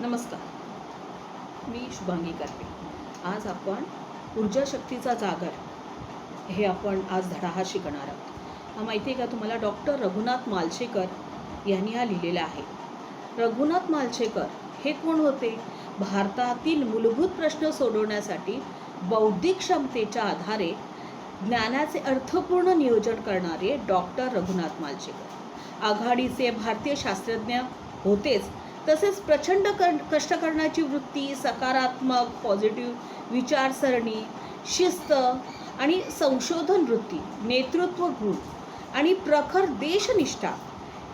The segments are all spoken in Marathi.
नमस्कार. मी शुभांगी करते. आज आपण ऊर्जा शक्तीचा जागर हे आपण आज धडा हा शिकणार आहोत. माहिती आहे का तुम्हाला? डॉक्टर रघुनाथ मालशेकर यांनी हा लिहिलेला आहे. रघुनाथ मालशेकर हे कोण होते? भारतातील मूलभूत प्रश्न सोडवण्यासाठी बौद्धिक क्षमतेच्या आधारे ज्ञानाचे अर्थपूर्ण नियोजन करणारे डॉक्टर रघुनाथ मालशेकर आघाडीचे भारतीय शास्त्रज्ञ होतेच, तसेच प्रचंड कष्ट करण्याची वृत्ती, सकारात्मक पॉझिटिव्ह विचारसरणी, शिस्त आणि संशोधन वृत्ती, नेतृत्व गुण आणि प्रखर देशनिष्ठा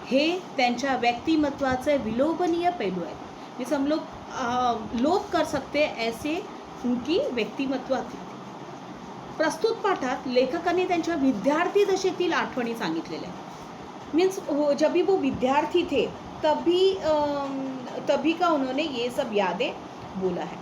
हे त्यांच्या व्यक्तिमत्वाचे विलोभनीय पैलू आहेत. जिसे हम लोग कर सकते ऐसे उनकी व्यक्तिमत्व थी. प्रस्तुत पाठात लेखकाने त्यांच्या विद्यार्थी दशेतील आठवणी सांगितलेल्या आहेत. मीन्स जब भी वो विद्यार्थी थे तभी का उन्होंने ये सब यादें बोला है.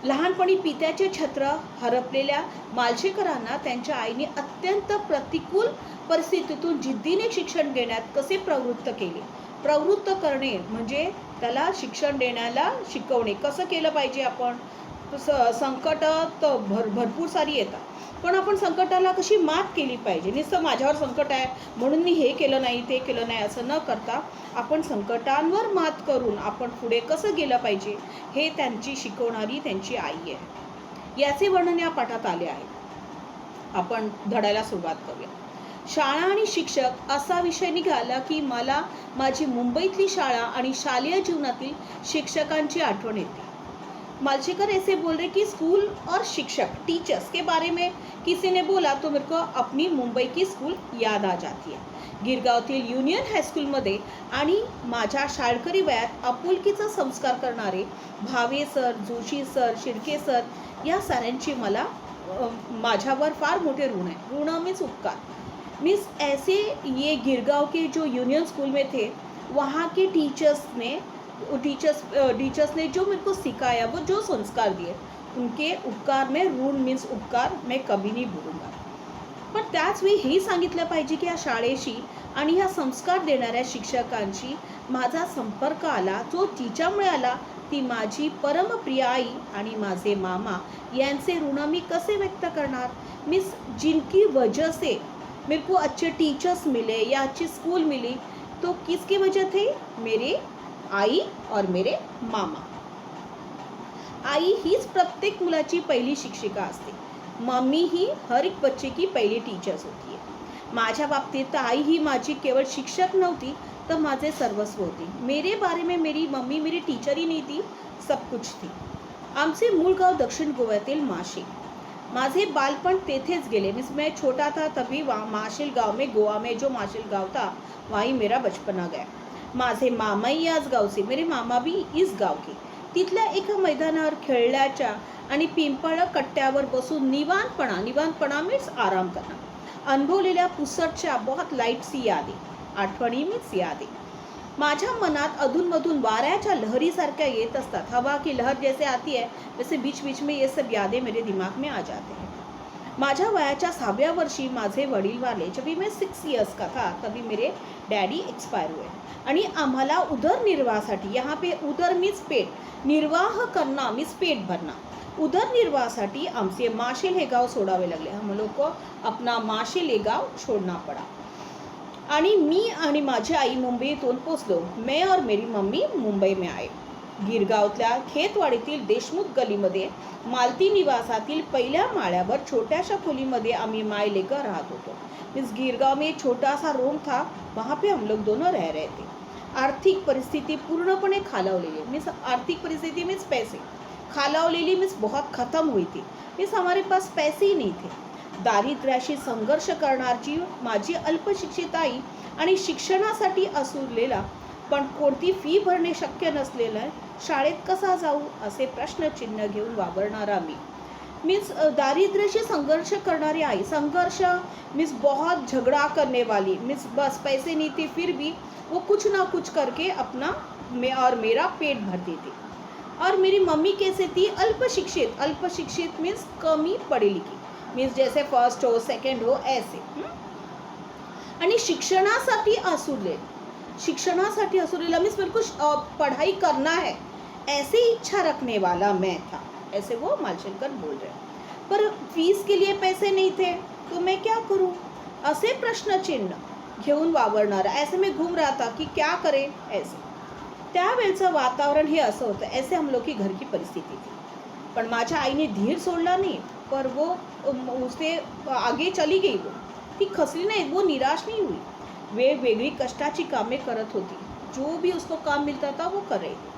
लहानपणी पित्याचे छत्र हरपलेल्या मालशेकरांना त्यांच्या आईने अत्यंत प्रतिकूल परिस्थितीतून जिद्दीने शिक्षण घेण्यात कसे प्रवृत्त करणे म्हणजे त्याला शिक्षण देण्याला शिकवणे. कसं केलं पाहिजे आपण? संकट तर भरपूर सारी येतात, पण आपण संकटाला कशी मात केली पाहिजे. नुसतं माझ्यावर संकट आहे म्हणून मी हे केलं नाही ते केलं नाही असं न करता आपण संकटांवर मात करून आपण पुढे कसं गेलं पाहिजे हे त्यांची शिकवणारी त्यांची आई आहे. याचे वर्णन या पाठात आले आहे. आपण धड्याला सुरुवात करूया. शाळा आणि शिक्षक असा विषय निघाला की मला माझी मुंबईतली शाळा आणि शालेय जीवनातील शिक्षकांची आठवण येते. मालशेकर ऐसे बोल रहे कि स्कूल और शिक्षक टीचर्स के बारे में किसी ने बोला तो मेरे को अपनी मुंबई की स्कूल याद आ जाती है. गिरगावतील युनियन हायस्कूलमध्ये आणि माझ्या शाळकरी वयात आपुलकीचा संस्कार करणारे Bhave sir, Joshi sir, Shirke sir या साऱ्यांची मला माझ्यावर फार मोठे ऋण आहे. ऋण मीन्स उपकार. मीन्स ऐसे ये गिरगांव के जो यूनियन स्कूल में थे वहाँ के टीचर्स ने जो मेरे को सिखाया, वो जो संस्कार दिए, उनके उपकार में ऋण मीन्स उपकार मैं कभी नहीं भूलूंगा. पण त्याच वेळी हे सांगितलं पाहिजे की या शाळेशी आणि ह्या संस्कार देणाऱ्या शिक्षकांशी माझा संपर्क आला जो तिच्यामुळे आला, ती माझी परमप्रिय आई आणि माझे मामा यांचे ऋण मी कसे व्यक्त करणार. मीन्स जिनकी वजह से मेरे को अच्छे टीचर्स मिले या अच्छी स्कूल मिली, तो किसकी वजह थे? मेरे आई और मेरे मामा. आई हीच प्रत्येक मुलाची पहिली शिक्षिका असते. मम्मी ही हर एक बच्चे की पहिली टीचर्स होती है. माझ्या बाबतीत तर आई ही माझी केवळ शिक्षक नव्हती तर माझे सर्वस्व होती. मेरे बारे में मेरी मम्मी मेरी टीचर ही नहीं थी, सब कुछ थी. आमचे मूळ गाव दक्षिण गोव्यातील माशेल. माझे बालपण तेथेच गेले. मीन्स मैं छोटा था तभी वहाँ माशेल गाँव में, गोवा में जो माशेल गाँव था वहीं मेरा बचपना गया. माझे मामाही याच गावचे, मेरे मामा भी इस गाव के. तिथल्या एका मैदानावर खेळल्याच्या आणि पिंपळ कट्ट्यावर बसून निवांतपणा मीन्स आराम करना अनुभवलेल्या पुसटच्या बहुत लाईट सी यादी, आठवणी मीन्स यादी माझ्या मनात अधूनमधून वाऱ्याच्या लहरीसारख्या येत असतात. हवा की लहर जैसे आती है वैसे बीच बीच में ये सब यादें मेरे दिमाग में आ जाते हैं. माझ्या वयाच्या 6व्या वर्षी माझे वडील वारले. जब मैं 6 इयर्स का था तभी मेरे डॅडी एक्सपायर हुए आणि आम्हाला उदरनिर्वाहासाठी, यहाँ पे उदर मीन्स पेट, निर्वाह करना मीन्स पेट भरना, उदरनिर्वाहासाठी आमचे माशेल हे गाव सोडावे लागले. हम लोग को अपना माशेल हे गाव छोड़ना पड़ा आणि मी आणि माझी आई मुंबईतून पोचलो. मैं और मेरी मम्मी मुंबई में आए. गिरगावतल्या खेतवाडीतील देशमुख गलीमध्ये मालती निवासातील पहिल्या माळ्यावर छोट्याशा खोलीमध्ये आम्ही माय लेकर राहत होतो. मीन्स गिरगाव में एक छोटा सा रूम था, वहाँ पे हम लोग दोनों रह रहे थे. आर्थिक परिस्थिती पूर्णपणे खालावलेली. मीन्स आर्थिक परिस्थिती मीन्स पैसे खालावलेली मीन्स बहुत खत्म हुई थी. मीन्स हमारे पास पैसे ही नहीं थे. दारिद्र्याशी संघर्ष करणारी माझी अल्पशिक्षित आई आणि शिक्षणासाठी असुरलेला पण कोणती फी भरणे शक्य नसलेलं शाळेत कसा जाऊ असे प्रश्नचिन्ह घेऊन वावरणारा मी. मीन्स दारिद्र्याशी संघर्ष करणारी आई. संघर्ष मीन्स बहुत झगड़ा करने वाली. मीन्स बस पैसे नहीं थे फिर भी वो कुछ ना कुछ करके अपना और मेरा पेट भरती थी. और मेरी मम्मी कैसे थी? अल्पशिक्षित मीन्स कमी पढ़ी लिखी. मीन्स जैसे फर्स्ट हो सेकंड हो ऐसे. आणि शिक्षणासाठी असुरलेला मीन्स मेरे को पढ़ाई करना है, ऐसी इच्छा रखने वाला मैं था, ऐसे वो मालशेलकर बोल रहे हैं. पर फीस के लिए पैसे नहीं थे तो मैं क्या करूं, असे प्रश्नचिन्ह घेऊन वावरणारा. ऐसे में घूम रहा था कि क्या करें ऐसे. त्यावेळचं वातावरण हे असं होतं. ऐसे हम लोग की घर की परिस्थिती थी. पण माझ्या आईने धीर सोडला नहीं, पर वो उससे आगे चली गई. वो ती खचली नाही, वो निराश नहीं हुई. वेगवेगळी कष्टाची कामे करत होती. जो भी उसको काम मिलता था वो कर रही थी.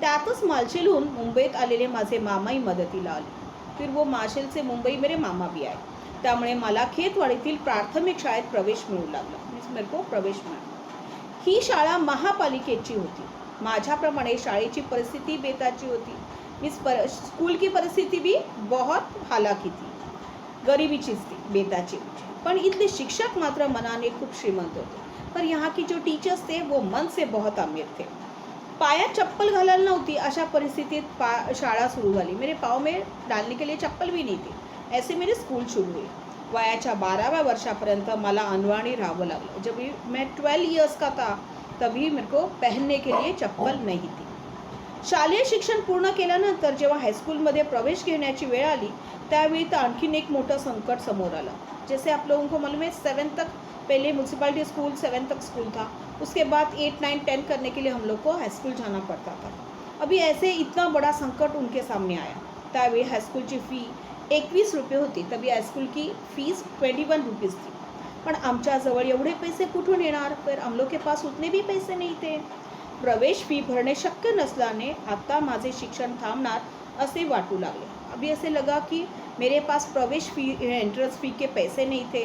त्यातच मालशेलहून मुंबईत आलेले माझे मामाही मदतीला आले. फिर वो मालशेल से मुंबई मेरे मामा भी आए. त्यामुळे मला खेतवाडीतील प्राथमिक शाळेत प्रवेश मिळू लागला. मीन्स मेरे को प्रवेश मिळाला. ही शाळा महापालिकेची होती. माझ्याप्रमाणे शाळेची परिस्थिती बेताची होती. स्कूल की परिस्थिति भी बहुत हालाकी थी, गरिबीचीच थी, बेताची. पण इथले शिक्षक मात्र मनाने खूप श्रीमंत होते. पर यहाँ की जो टीचर्स थे वो मन से बहुत अमीर थे. पायात चप्पल घालायला नव्हती अशा परिस्थितीत शाळा सुरू झाली. मेरे पाँव में डालने के लिए चप्पल भी नहीं थी. ऐसे मेरे स्कूल शुरू हुई. वयाच्या 12व्या वर्षापर्यंत मला अनवाणी राहावं लागलं. जब मैं 12 इयर्स का था तभी मेरे को पहनने के लिए चप्पल नहीं थी. शालेय शिक्षण पूर्ण केल्यानंतर जेव्हा हाईस्कूलमध्ये प्रवेश घेण्याची वेळ आली त्यावेळी तर आणखीन एक मोठं संकट समोर आलं. जैसे आप लोगों को मालूम है 7 तक पहले म्यूनसिपालिटी स्कूल 7 तक स्कूल था. उसके बाद 8, 9, 10 करने के लिए हम लोग को हाई स्कूल जाना पड़ता था. अभी ऐसे इतना बड़ा संकट उनके सामने आया. त्यावेळी हाईस्कूलची फी 21 रुपये होती. तभी हाईस्कूल की फीस 21 रुपीज़ थी. पण आमच्याजवळ एवढे पैसे कुठून येणार. फिर हम लोग के पास उतने भी पैसे नहीं थे. प्रवेश फी भरणे शक्य नसल्याने आता माझे शिक्षण थांबणार असे वाटू लागले. अभी ऐसे लगा कि मेरे पास प्रवेश फी एंट्रेंस फी के पैसे नहीं थे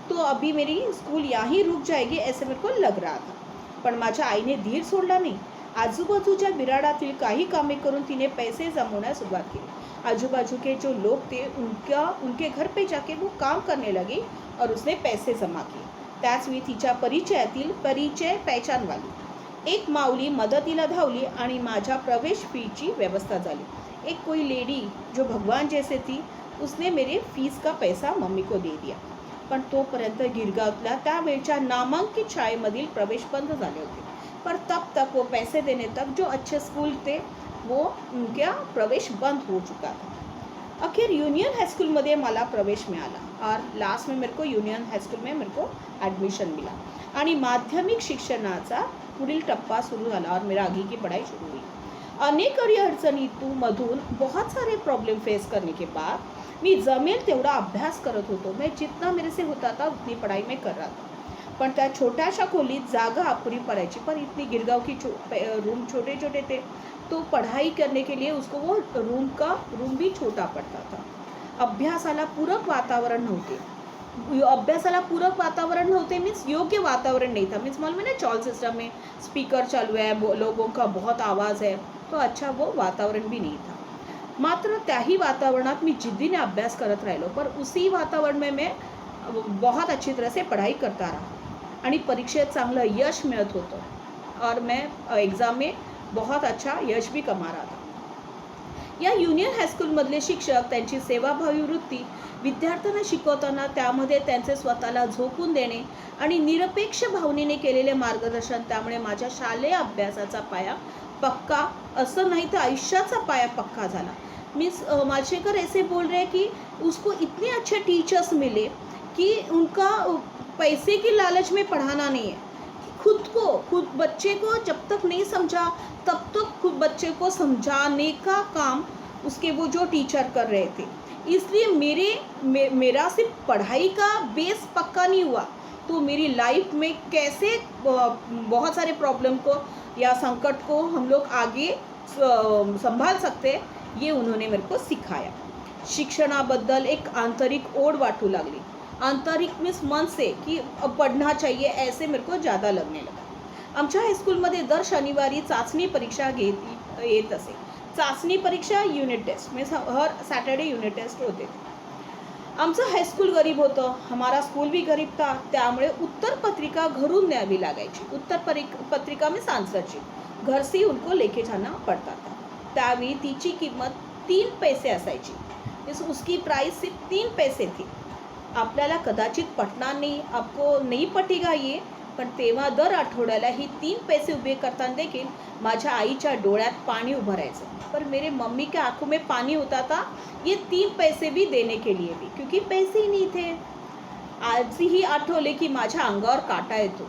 तो अभी मेरी स्कूल यहाँ रुक जाएगी ऐसे मेरे को लग रहा था. पण माझ्या आईने धीर सोडला नाही. आजूबाजूच्या बिराडातील काही कामे करून तिने पैसे जमवण्यास सुरुवात केली. आजूबाजू के जो लोग थे उनके घर पे जाके वो काम करने लगे और उसने पैसे जमा किए. त्याच वेळी तिच्या परिचय पहचानवाली एक माऊली मदतीला धावली आणि माझ्या प्रवेश फीची व्यवस्था झाली. एक कोई लेडी जो भगवान जैसे थी उसने मेरे फीस का पैसा मम्मी को दे दिया. पण तोपर्यंत गिरगावतल्या त्यावेळच्या नामांकित शाळेमधील प्रवेश बंद झाले होते. पर तब तक वो पैसे देने तक जो अच्छे स्कूल थे वो उनका प्रवेश बंद हो चुका था. आखिर यूनियन हाई स्कूल में मला प्रवेश मिळाला और लास्ट में मेरे को यूनियन हाई स्कूल में मेरे को एडमिशन मिला आणि माध्यमिक शिक्षणाचा पुढील टप्पा सुरू झाला और मेरा आगे की पढ़ाई शुरू हुई. अनेक अडचणीतून बहुत सारे प्रॉब्लम फेस करने के बाद मी जमेल तेवढा अभ्यास करत होतो. मैं जितना मेरे से होता था उतनी पढ़ाई में कर रहा था. पण त्या छोट्याशा खोलीत जागा अपुरी पडायची. पर इतनी गिरगाव की रूम छोटे छोटे थे तो पढ़ाई करने के लिए उसको वो रूम भी छोटा पड़ता था. अभ्यासाला पूरक वातावरण नव्हते मीन्स योग्य वातावरण नहीं था. मीन्स मालूम है ना चॉल सिस्टम में स्पीकर चालू है, लोगों का बहुत आवाज़ है, तो अच्छा वो वातावरण भी नहीं था. मात्र त्याही वातावरणात मी जिद्दीने अभ्यास करत राहिलो. पर उसी वातावरण में मैं बहुत अच्छी तरह से पढ़ाई करता रहा आणि परीक्षेत चांगलं यश मिळत होतं और मैं एग्ज़ाम में बहुत अच्छा यश भी कमा रहा था. या युनियन हायस्कूलमधले शिक्षक त्यांची सेवाभावी वृत्ती विद्यार्थ्यांना शिकवताना त्यामध्ये त्यांचे स्वतःला झोकून देणे आणि निरपेक्ष भावनेने केलेले मार्गदर्शन त्यामुळे माझ्या शालेय अभ्यासाचा पाया पक्का असं नाही तर आयुष्याचा पाया पक्का झाला. मीन्स मालशेखर ऐसे बोल रहे हैं कि उसको इतने अच्छे टीचर्स मिले कि उनका पैसे की लालच में पढ़ाना नहीं है. खुद बच्चे को जब तक नहीं समझा तब तक खुद बच्चे को समझाने का काम उसके वो जो टीचर कर रहे थे. इसलिए मेरा सिर्फ पढ़ाई का बेस पक्का नहीं हुआ तो मेरी लाइफ में कैसे बहुत सारे प्रॉब्लम को या संकट को हम लोग आगे संभाल सकते ये उन्होंने मेरे को सिखाया. शिक्षणाबद्दल एक आंतरिक ओढ वाटू लागली. आंतरिक मीन्स मन से कि पढ़ना चाहिए ऐसे मेरे को ज़्यादा लगने लगा. आमच्या हायस्कूलमध्ये दर शनिवारी चाचणी परीक्षा येत असे. चाचणी परीक्षा युनिट टेस्ट मीन्स हर सॅटर्डे युनिट टेस्ट होते. आमचं हाईस्कूल गरीब होतं, हमारा स्कूल भी गरीब था. त्यामुळे उत्तर पत्रिका घरून न्यावी लागायची. उत्तर पत्रिका में आन्सरची घर से उनको लेके जाना पड़ता था. त्यावेळी तिची किंमत 3 पैसे असायची. मीन्स उसकी प्राइस सिर्फ 3 पैसे थी. आपल्याला कदाचित पटणार नहीं, आपको नहीं पटेगा ये, पण तेव्हा दर आठवड्याला ही 3 पैसे उभे करताना देखील माझ्या आईच्या डोळ्यात पाणी उभं राहायचं. पर मेरे मम्मी के आंखों में पानी होता था ये 3 पैसे भी देने के लिए भी, क्योंकि पैसे ही नहीं थे. आजही आठवले की माझ्या अंगावर काटा येतो.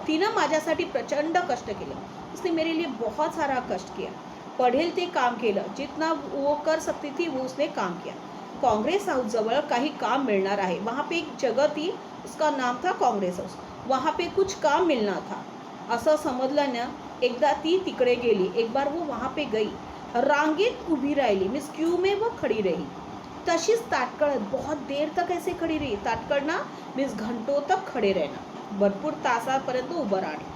तिनं माझ्यासाठी प्रचंड कष्ट केलं. उसने मेरे लिए बहुत सारा कष्ट किया. पढ़ेल ते काम केलं. जितना वो कर सकती थी वो उसने काम किया. काँग्रेस हाऊस जवळ काही काम मिळणार आहे. वहाँ पे एक जगह थी, उसका नाम था काँग्रेस हाऊस. वहाँ पे कुछ काम मिलना था असं समजल्यानं एकदा ती तिकडे गेली. एक बार वो वहाँ पे गई. रांगेत उभी राहिली, मीन्स क्यू में वो खड़ी रही. तशीच ताटकळत बहुत देर तक ऐसे खड़ी रही. ताटकळना मीन्स घंटों तक खडे रहना, भरपूर तासापर्यंत उभं राहणे.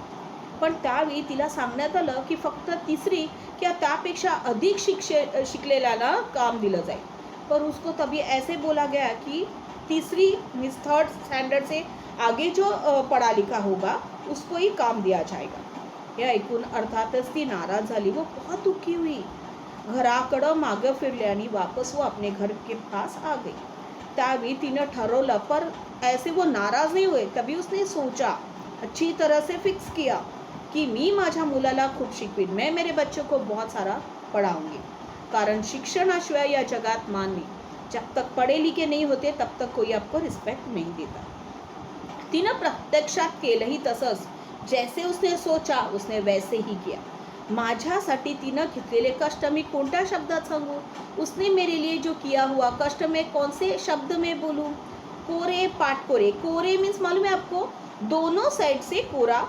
पण त्यावेळी तिला सांगण्यात आलं की फक्त 3री किंवा त्यापेक्षा अधिक शिकलेल्याला काम दिलं जाईल. पर उसको तभी ऐसे बोला गया कि 3री मीन्स 3rd स्टँडर्ड से आगे जो पढ़ा लिखा होगा उसको ही काम दिया जाएगा. हे ऐकून अर्थातच ती नाराज झाली. वो बहुत दुखी हुई. घराकडं मागं फिरले आणि वापस वो अपने घर के पास आ गई. त्यावेळी तिनं ठरवलं, पर ऐसे वो नाराज नहीं हुए. तभी उसने सोचा, अच्छी तरह से फिक्स किया कि मी माझ्या मुलाला खूप शिकवीन. मैं मेरे बच्चों को बहुत सारा पढ़ाऊंगी. कारण शिक्षणाशिवाय या जगात मान नहीं. जब तक पढ़े लिखे नहीं होते तब तक कोई आपको रिस्पेक्ट नहीं देता. तिनं प्रत्यक्षात केलंही तसंच. जैसे उसने सोचा उसने वैसे ही किया. माझ्यासाठी तिनं घेतलेले कष्ट मी कोणत्या शब्दात सांगू. उसने मेरे लिए जो किया हुआ कष्ट मैं कौन से शब्द में बोलूँ. कोरे पाठ कोरे. कोरे मीन्स मालूम है आपको, दोनों साइड से कोरा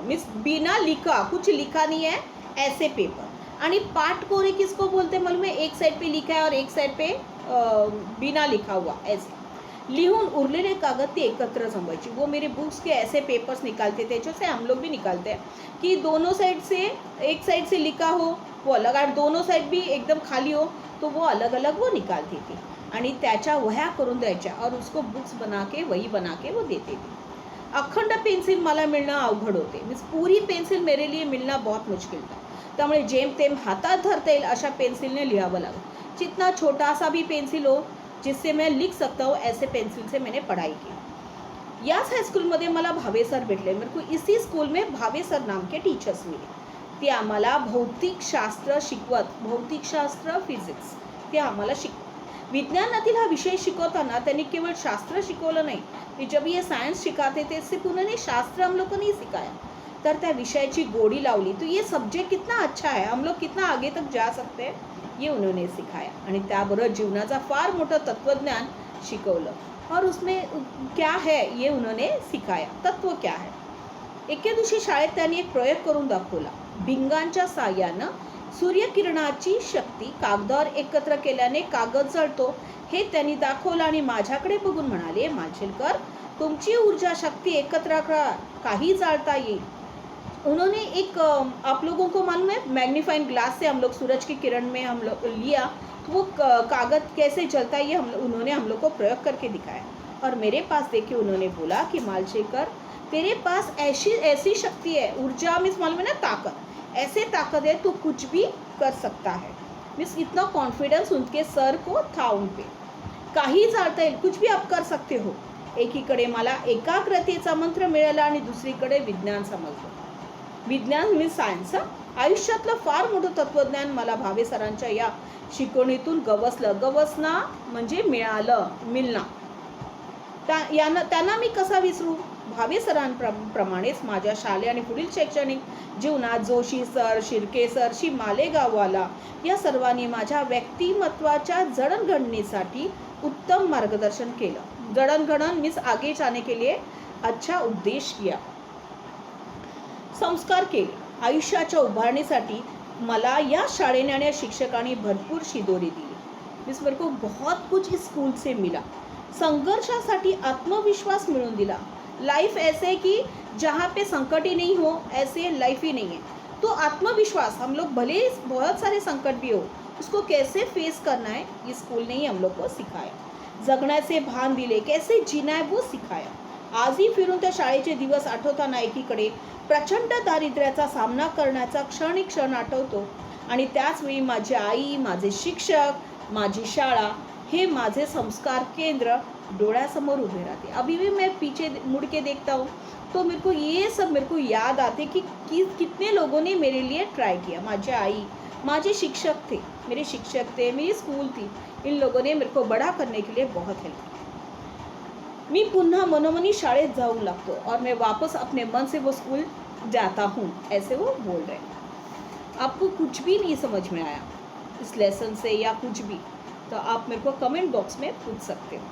मीन्स बिना लिखा, कुछ लिखा नहीं है ऐसे पेपर. आणि पाठ कोरे किसको बोलते हैं मालूम है, एक साइड पे लिखा है और एक साइड पे बिना लिखा हुआ ऐसे. लिहून उरलेले कागद ते एकत्र जमवायची. वो मेरे बुक्स के ऐसे पेपर्स निकालते थे, जैसे हम लोग भी निकालते हैं कि दोनों साइड से, एक साइड से लिखा हो वो अलग और दोनों साइड भी एकदम खाली हो तो वो अलग अलग वो निकालती थी. आणि त्याच्या वह्या करून द्यायच्या और उसको बुक्स बना के वही बना के वो देते थे. अखंड पेन्सिल मला मिलणं अवघड होते. मीन्स पूरी पेन्सिल मेरे लिए मिलना बहुत मुश्किल था. त्यामुळे जेमतेम हातात धरता येईल अशा पेन्सिलने लिहावं लागलं. जितना छोटा सा भी पेन्सिल हो जिससे मैं लिख सकता हूँ ऐसे पेंसिल से मैंने पढ़ाई की. याच हायस्कूलमध्ये मला भावे सर भेटले. मेरे को इसी स्कूल में भावे सर नाम के टीचर्स मिले. ते आम्हाला भौतिकशास्त्र शिकवत, भौतिकशास्त्र फिजिक्स ते आम्हाला शिकवत. विज्ञानातील हा विषय शिकवताना त्यांनी केवळ शास्त्र शिकवलं नाही. ते जब ये सायन्स सिखाते थे इससे उन्होंने शास्त्र हम लोग को नहीं सिखाया, तर त्या विषयाची गोडी लावली. तो ये सब्जेक्ट कितना अच्छा है, हम लोग कितना आगे तक जा सकते हैं ये उन्होंने सिखाया. आणि त्याबरोबर जीवनाचा फार मोठं तत्वज्ञान शिकवलं. और उसमें क्या है ये उन्होंने सिखाया, तत्व क्या है. एके दिवशी शाळेत त्यांनी एक प्रयोग करून दाखवला. भिंगांच्या साहाय्यानं सूर्यकिरणाची शक्ती कागदावर एकत्र केल्याने कागद जळतो हे त्यांनी दाखवलं. आणि माझ्याकडे बघून म्हणाले, मालशेलकर तुमची ऊर्जा शक्ती एकत्र करा, काही जाळता येईल. उन्होंने एक आप लोगों को मालूम है मैग्नीफाइंग ग्लास से हम लोग सूरज की किरण में हम लोग लिया तो वो कागज़ कैसे जलता है ये उन्होंने हम लोग को प्रयोग करके दिखाया. और मेरे पास देखिए उन्होंने बोला कि मालशेखर तेरे पास ऐसी शक्ति है, ऊर्जा मीन्स मालूम है ना ताकत, ऐसे ताकत है तू कुछ भी कर सकता है. मीन्स इतना कॉन्फिडेंस उनके सर को था उन पे. काही जाळता येईल, कुछ भी आप कर सकते हो. एकीकडे मला एकाग्रतेचा मंत्र मिळाला आणि दुसरीकडे विज्ञान समजलं. विज्ञान मीन्स सायन्स. आयुष्यातलं फार मोठं तत्वज्ञान मला भावे सरांच्या या शिकवणीतून गवसलं. गवसना म्हणजे मिळालं, मिलना. त्यांना मी कसा विसरू. भावे सरांप्रमाणेच माझ्या शालेय आणि पुढील शैक्षणिक जीवनात जोशी सर, शिर्के सर, श्री मालेगाववाला या सर्वांनी माझ्या व्यक्तिमत्वाच्या जडणघडणीसाठी उत्तम मार्गदर्शन केलं. जडणघडण मीन्स आगे जाने के लिए अच्छा उपदेश किया. संस्कार केले. आयुष्याच्या उभारणीसाठी मला या शाळेने आणि शिक्षकांनी भरपूर शिदोरी दिली. मीन्स मेरे को बहुत कुछ इस स्कूल से मिला. संघर्षासाठी आत्मविश्वास मिळून दिला. लाइफ ऐसे कि जहाँ पे संकट ही नहीं हो ऐसे लाइफ ही नहीं है. तो आत्मविश्वास हम लोग भले बहुत सारे संकट भी हो उसको कैसे फेस करना है ये स्कूल ने ही हम लोग को सिखाया. जगण्याचे भान दिले, कैसे जीना है वो सिखाया. आजही फिरून त्या शाळेचे दिवस आठवताना एकीकडे प्रचंड दारिद्र्याचा सामना करण्याचा क्षण आठवतो आणि त्याचवेळी माझी आई, माझे शिक्षक, माझी शाळा हे माझे संस्कार केंद्र डोळ्यासमोर उभे राहते. अभी भी मैं पीछे मुड़ के देखता हूँ तो मेरे को ये सब मेरे को याद आते कि कितने लोगों ने मेरे लिए ट्राई किया. माझी आई, माझे शिक्षक थे, मेरे शिक्षक थे, मेरी स्कूल थी, इन लोगों ने मेरे को बड़ा करने के लिए बहुत हेल्प की. मी पुन्हा मनोमनी शाळेत जाऊ लागतो और मैं वापस अपने मन से वो स्कूल जाता हूँ, ऐसे वो बोल रहे हैं. आपको कुछ भी नहीं समझ में आया इस लेसन से या कुछ भी, तो आप मेरे को कमेंट बॉक्स में पूछ सकते हो.